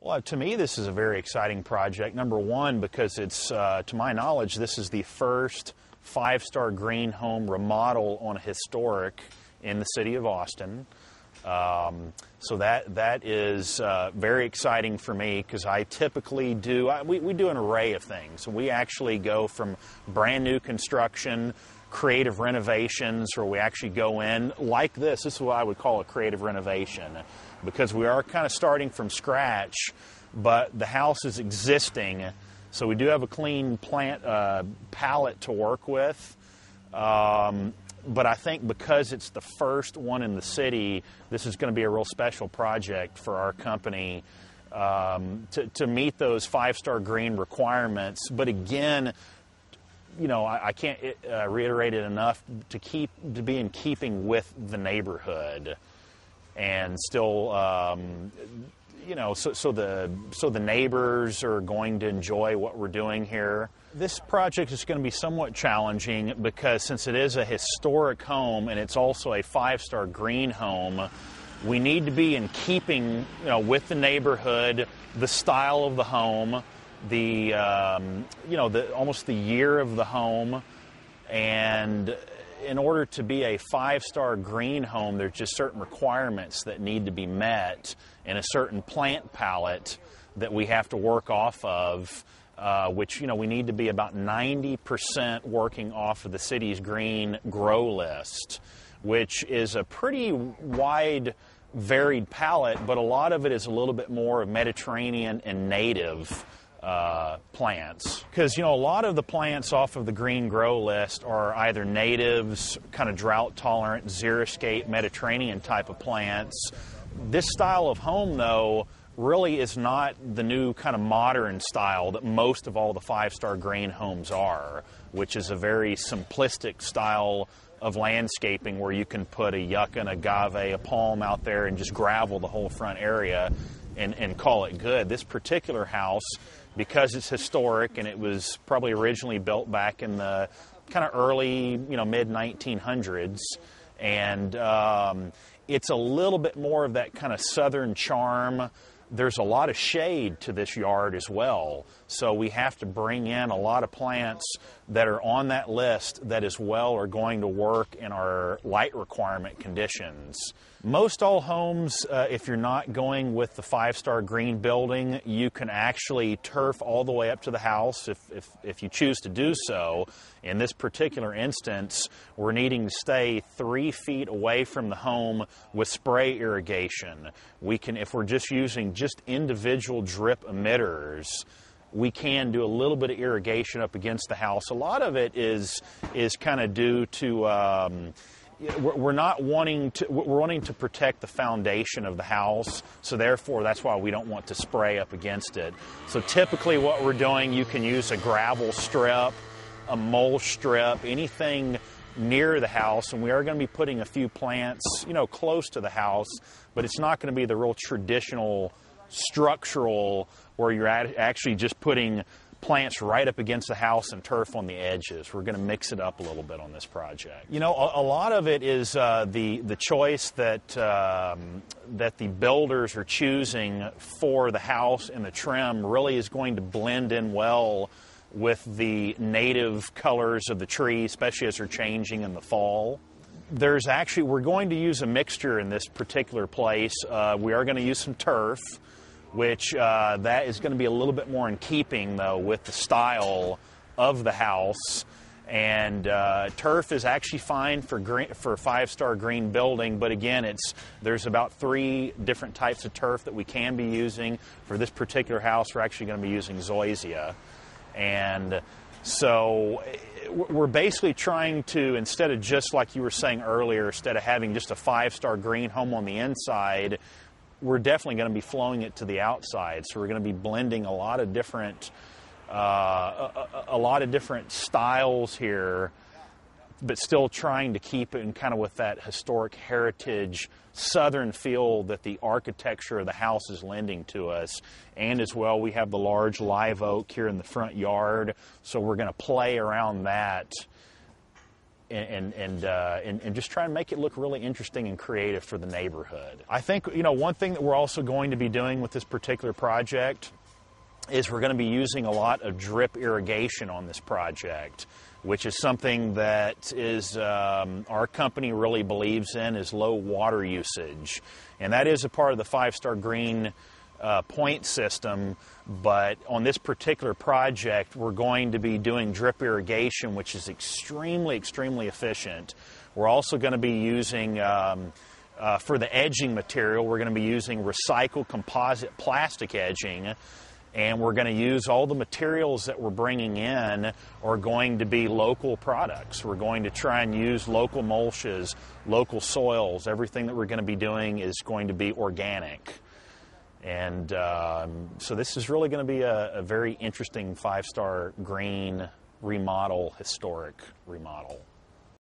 Well, to me, this is a very exciting project. Number one, because it's, to my knowledge, this is the first 5-star green home remodel on a historic in the city of Austin. So that is very exciting for me, because I typically do, we do an array of things. We actually go from brand new construction, creative renovations, where we actually go in like this. This is what I would call a creative renovation, because we are kind of starting from scratch, but the house is existing, so we do have a clean plant palette to work with. But I think because it's the first one in the city, this is going to be a real special project for our company to meet those 5-star green requirements. But again, you know, I can't reiterate it enough, to be in keeping with the neighborhood, and still, you know, so the neighbors are going to enjoy what we're doing here. This project is going to be somewhat challenging, because since it is a historic home and it's also a 5-star green home, we need to be in keeping, you know, with the neighborhood, the style of the home, the you know, almost the year of the home. And in order to be a 5-star green home, there's just certain requirements that need to be met, and a certain plant palette that we have to work off of, which, you know, we need to be about 90% working off of the city's green grow list, which is a pretty wide, varied palette, but a lot of it is a little bit more of Mediterranean and native plants. Because, you know, a lot of the plants off of the green grow list are either natives, kind of drought tolerant, xeriscape, Mediterranean type of plants. This style of home, though, really is not the new kind of modern style that most of all the 5-star green homes are, which is a very simplistic style of landscaping, where you can put a yucca, an agave, a palm out there and just gravel the whole front area and call it good. This particular house, because it's historic and it was probably originally built back in the kind of early, you know, mid-1900s, and it's a little bit more of that kind of southern charm. There's a lot of shade to this yard as well, so we have to bring in a lot of plants that are on that list that as well are going to work in our light requirement conditions. Most all homes, if you're not going with the 5-star green building, you can actually turf all the way up to the house if you choose to do so. In this particular instance, we're needing to stay 3 feet away from the home with spray irrigation. We can, if we're just using just individual drip emitters, we can do a little bit of irrigation up against the house. A lot of it is kind of due to we're wanting to protect the foundation of the house, so therefore that's why we don't want to spray up against it. So typically what we're doing, you can use a gravel strip, a mulch strip, anything near the house, and we are going to be putting a few plants, you know, close to the house, but it's not going to be the real traditional structural where you're actually just putting plants right up against the house and turf on the edges. We're going to mix it up a little bit on this project. You know, a lot of it is the choice that the builders are choosing for the house and the trim really is going to blend in well with the native colors of the tree, especially as they're changing in the fall. There's actually, we're going to use a mixture in this particular place. We are going to use some turf, which that is going to be a little bit more in keeping, though, with the style of the house. And turf is actually fine for 5-star green building, but again, there's about 3 different types of turf that we can be using. For this particular house, we're actually going to be using zoysia. And so we're basically trying to, instead of just like you were saying earlier, instead of having just a 5-star green home on the inside, we're definitely going to be flowing it to the outside. So we're going to be blending a lot of different styles here, but still trying to keep it in kind of with that historic heritage southern feel that the architecture of the house is lending to us. And as well, we have the large live oak here in the front yard, so we're going to play around that and just try and make it look really interesting and creative for the neighborhood. I think, you know, one thing that we're also going to be doing with this particular project is we're going to be using a lot of drip irrigation on this project, which is something that is our company really believes in, is low water usage. And that is a part of the 5-Star Green point system, but on this particular project we're going to be doing drip irrigation, which is extremely efficient. We're also going to be using for the edging material, we're going to be using recycled composite plastic edging, and we're going to use all the materials that we're bringing in are going to be local products. We're going to try and use local mulches, local soils. Everything that we're going to be doing is going to be organic. And so this is really going to be a very interesting 5-Star Green remodel, historic remodel.